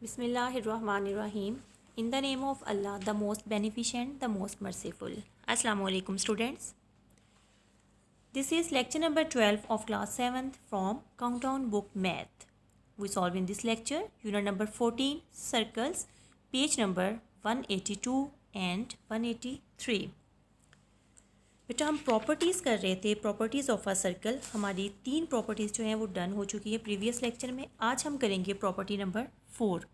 Bismillahirrahmanirrahim. In the name of Allah, the most beneficent, the most merciful. Assalamu alaikum students. This is lecture number 12 of class 7th from Countdown Book Math. We solve in this lecture unit number 14 circles, page number 182 and 183. बेटा हम properties कर रहे थे, properties of a circle. हमारी 3 properties जो हैं वो done हो चुकी है प्रीवियस लेक्चर में। आज हम करेंगे प्रॉपर्टी नंबर 4।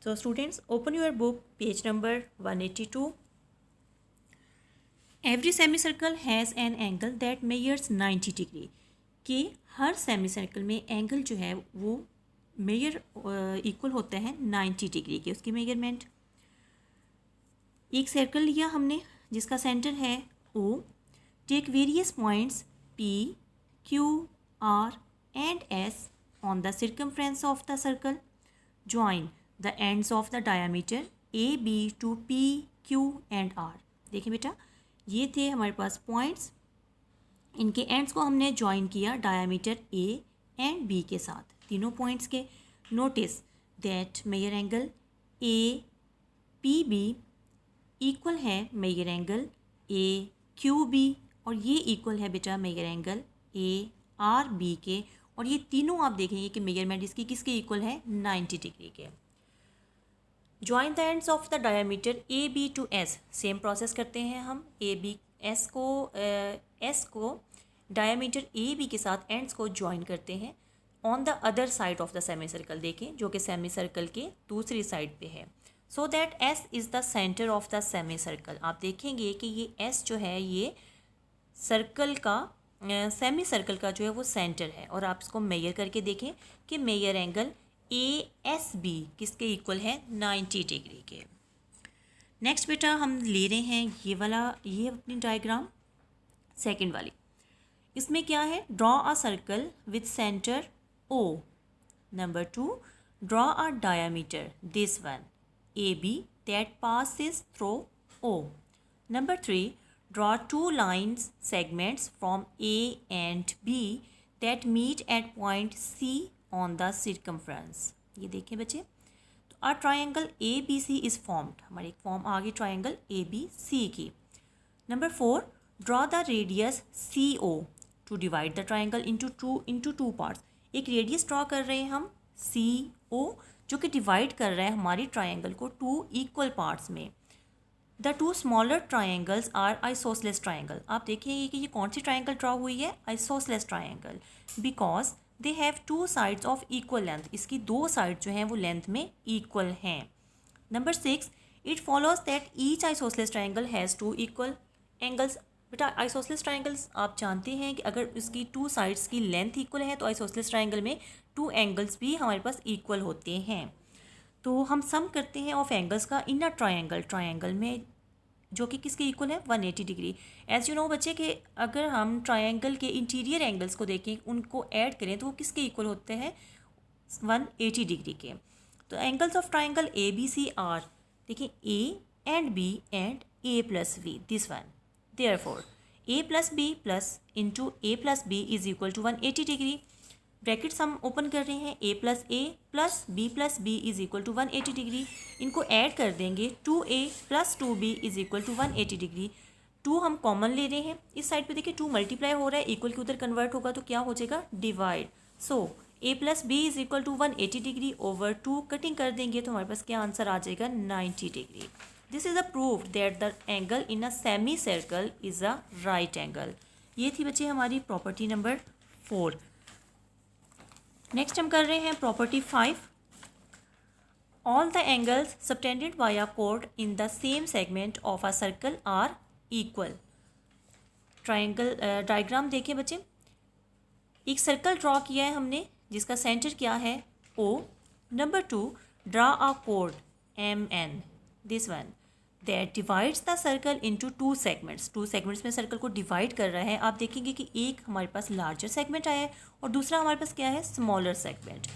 तो students open your book, page number 182। Every semi circle has an angle that measures 90 degree. कि हर सेमी सर्कल में एंगल जो है वो मेजर इक्वल होता है 90 डिग्री के, उसकी मेजरमेंट। एक सर्कल लिया हमने जिसका सेंटर है O। Take various points P, Q, R and S on the circumference of the circle. Join the ends of the diameter AB to P, Q and R. देखिए बेटा, ये थे हमारे पास पॉइंट्स। इनके एंड्स को हमने ज्वाइन किया डायमीटर A एंड B के साथ, तीनों पॉइंट्स के। Notice that measure angle APB equal है मेजर एंगल AQB, और ये इक्वल है बेटा मेजर एंगल ARB के। और ये तीनों आप देखेंगे कि मेजरमेंट इसकी किसके इक्वल है, 90 डिग्री के। Join the ends of the diameter AB to S। Same process करते हैं हम। S को डायमीटर AB के साथ एंड्स को ज्वाइन करते हैं on the other side of the semi circle. देखें जो कि सेमी सर्कल के दूसरी साइड पे है। So that S is the centre of the semi circle. आप देखेंगे कि ये S जो है ये सर्कल का सेमी सर्कल का जो है वो सेंटर है। और आप इसको मेजर करके देखें कि मेजर एंगल ASB किसके इक्वल है, 90 डिग्री के। नेक्स्ट बेटा हम ले रहे हैं ये वाला, ये अपनी डायग्राम सेकंड वाली। इसमें क्या है, draw a circle with centre O। Number 2, draw a diameter this one AB that passes through O. Number 3, draw 2 lines segments from A and B that meet at point C on the circumference. ये देखें बच्चे, तो a triangle ABC is formed। हमारी एक form आ गई triangle ABC की। Number 4, draw the radius CO to divide the triangle into two parts। एक radius draw कर रहे हैं हम CO जो कि डिवाइड कर रहा है हमारी ट्राइंगल को 2 इक्वल पार्ट्स में। The 2 smaller triangles are isosceles triangle. आप देखेंगे कि ये कौन सी ट्राइंगल ड्रॉ हुई है, isosceles triangle, because they have 2 sides of equal length. इसकी 2 साइड जो हैं वो लेंथ में इक्वल हैं। Number 6, it follows that each isosceles triangle has 2 equal angles. बेटा आइसोसेलेस ट्राइंगल्स आप जानते हैं कि अगर इसकी 2 साइड्स की लेंथ इक्वल है तो आइसोसेलेस ट्राइंगल में 2 एंगल्स भी हमारे पास इक्वल होते हैं। तो हम सम करते हैं ऑफ एंगल्स का इन अ ट्राइंगल में, जो कि किसके इक्वल है, 180 डिग्री। एज यू नो बच्चे कि अगर हम ट्राइंगल के इंटीरियर एंगल्स को देखें, उनको ऐड करें तो वो किसके इक्वल होते हैं, 180 डिग्री के। तो angles of triangle ABC are, देखिए A and B and A plus B, this one. Therefore, A plus B plus into A plus B is equal to 180 degree. Brackets हम ओपन कर रहे हैं, A plus A plus B plus B is equal to 180 degree. इनको add कर देंगे, 2A plus 2B is equal to 180 degree. 2 हम common ले रहे हैं, इस साइड पे देखिए 2 मल्टीप्लाई हो रहा है, इक्वल के उधर कन्वर्ट होगा तो क्या हो जाएगा, divide. So A plus B is equal to 180 degree over 2, cutting कर देंगे तो हमारे पास क्या आंसर आ जाएगा, 90 degree. This is a proof that the angle in a semi circle is a right angle. ये थी बच्चे हमारी प्रॉपर्टी नंबर 4। नेक्स्ट हम कर रहे हैं property 5। All the angles subtended by a कोड in the same segment of a circle are equal. Triangle diagram देखें बच्चे, एक सर्कल ड्रॉ किया है हमने जिसका सेंटर क्या है O। Number 2, draw a code MN, this one, that divides the circle into 2 segments. 2 segments में सर्कल को डिवाइड कर रहा है। आप देखेंगे कि एक हमारे पास लार्जर सेगमेंट आया है और दूसरा हमारे पास क्या है, smaller segment.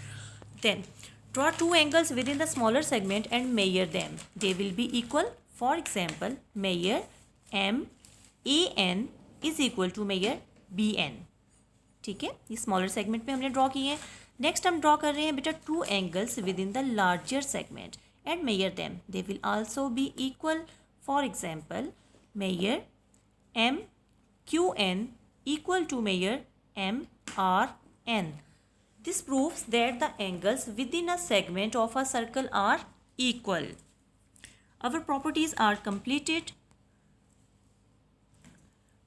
Then draw 2 angles within the smaller segment and measure them, they will be equal. For example measure MAN is equal to measure BN। ठीक है, ये स्मॉलर सेगमेंट में हमने ड्रॉ किए हैं। नेक्स्ट हम ड्रॉ कर रहे हैं बेटा two angles within the larger segment and measure them, they will also be equal. For example measure M Q N equal to measure MRN. This proves that the angles within a segment of a circle are equal. Our properties are completed.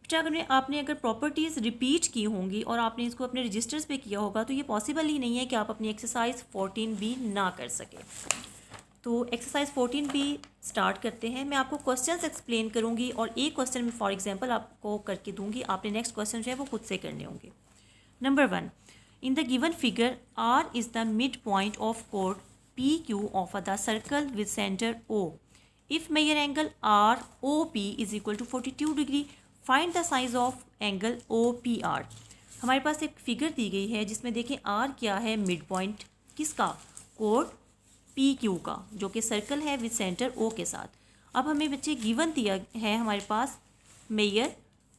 अगर आपने properties repeat की होंगी और आपने इसको अपने registers पे किया होगा तो ये पॉसिबल ही नहीं है कि आप अपनी एक्सरसाइज 14B ना कर सकें. तो एक्सरसाइज 14B स्टार्ट करते हैं. मैं आपको क्वेश्चंस एक्सप्लेन करूंगी और एक क्वेश्चन में फॉर एग्जांपल आपको करके दूंगी. आपने नेक्स्ट क्वेश्चन जो है वो खुद से करने होंगे. Number 1, in the given figure R is the mid point of कोड PQ of the circle with centre O. If measure angle ROP is equal to 42 degree, find the size of angle OPR. हमारे पास एक figure दी गई है जिसमें देखें R क्या है, mid point किसका, कोड PQ का, जो कि सर्कल है विद सेंटर O के साथ. अब हमें बच्चे गिवन दिया है हमारे पास major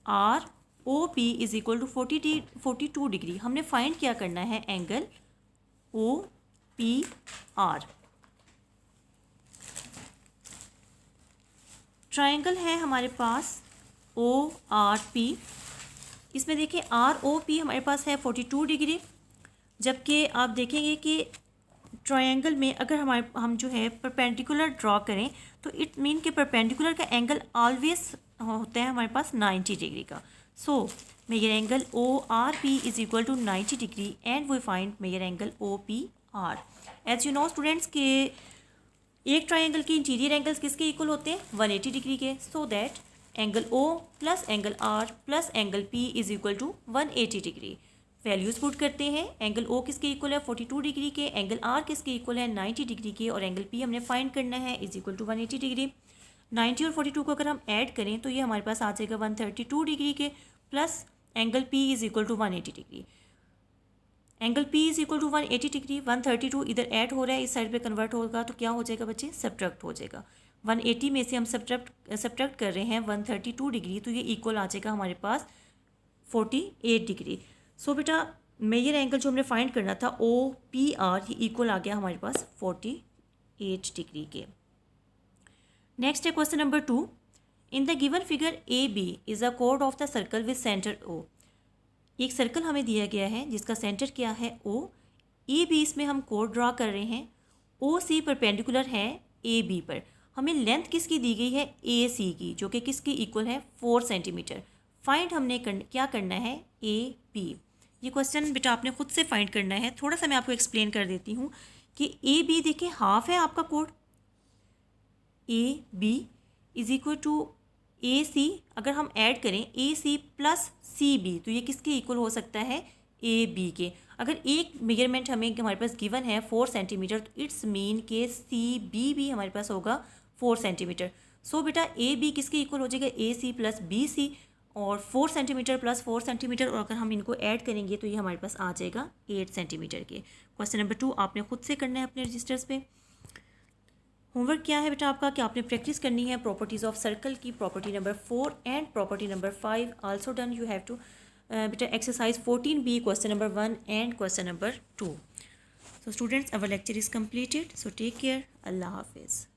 ROP is equal to 42 degree. हमने फाइंड क्या करना है, एंगल OPR. ट्रायंगल है हमारे पास ORP. इसमें देखिए ROP हमारे पास है 42 डिग्री, जबकि आप देखेंगे कि ट्रायंगल में अगर हम जो है परपेंडिकुलर ड्रॉ करें तो इट मीन कि परपेंडिकुलर का एंगल ऑलवेज होता है हमारे पास 90 डिग्री का. So measure angle ORP is equal to 90 degree and we find measure angle OPR. As you know students के एक ट्रायंगल के इंटीरियर एंगल्स किसके इक्वल होते हैं, 180 डिग्री के. So that angle O plus angle R plus angle P is equal to 180 degree. Values put करते हैं. Angle O किसके इक्वल है, 42 डिग्री के. एंगल R किसके इक्वल है, 90 डिग्री के. और एंगल P हमने फाइंड करना है इज इक्वल टू 180 डिग्री. 90 और 42 को अगर हम ऐड करें तो ये हमारे पास आ जाएगा 132 डिग्री के, plus angle P is equal to 180 degree. Angle P is equal to 180 degree. 132 इधर ऐड हो रहा है, इस साइड पे कन्वर्ट होगा तो क्या हो जाएगा बच्चे, सब्ट्रैक्ट हो जाएगा. 180 में से हम सब्ट्रैक्ट कर रहे हैं 132 डिग्री, तो ये इक्वल आ जाएगा हमारे पास 48 डिग्री. सो बेटा मेजर एंगल जो हमने फाइंड करना था OPR, ये इक्वल आ गया हमारे पास 48 डिग्री के. नेक्स्ट है question number 2. In the given figure AB is a code of the circle with centre O. एक सर्कल हमें दिया गया है जिसका सेंटर क्या है O. AB इसमें हम कोड ड्रा कर रहे हैं. OC परपेंडिकुलर है AB पर. हमें लेंथ किसकी दी गई है, AC की, जो कि किसकी इक्वल है 4 सेंटीमीटर. फाइंड हमने क्या करना है, AB. ये क्वेश्चन बेटा आपने खुद से फाइंड करना है. थोड़ा सा मैं आपको एक्सप्लेन कर देती हूँ कि AB देखिए हाफ है आपका कोड. AB is equal to AC. अगर हम ऐड करें AC प्लस CB तो ये किसके इक्वल हो सकता है, AB के. अगर एक मेजरमेंट हमें हमारे पास गिवन है 4 सेंटीमीटर, तो इट्स मीन के CB भी हमारे पास होगा 4 सेंटीमीटर. सो बेटा AB किसके इक्वल हो जाएगा, AC प्लस BC. और 4 सेंटीमीटर प्लस 4 सेंटीमीटर, और अगर हम इनको ऐड करेंगे तो ये हमारे पास आ जाएगा 8 सेंटीमीटर के. क्वेश्चन नंबर 2 आपने खुद से करना है अपने रजिस्टर्स पे. होमवर्क क्या है बेटा आपका कि आपने प्रैक्टिस करनी है प्रॉपर्टीज़ ऑफ सर्कल की, property number 4 and property number 5. Also done you have to बेटा exercise 14B question number 1 and question number 2. So students, our lecture is completed. So take care. Allah Hafiz.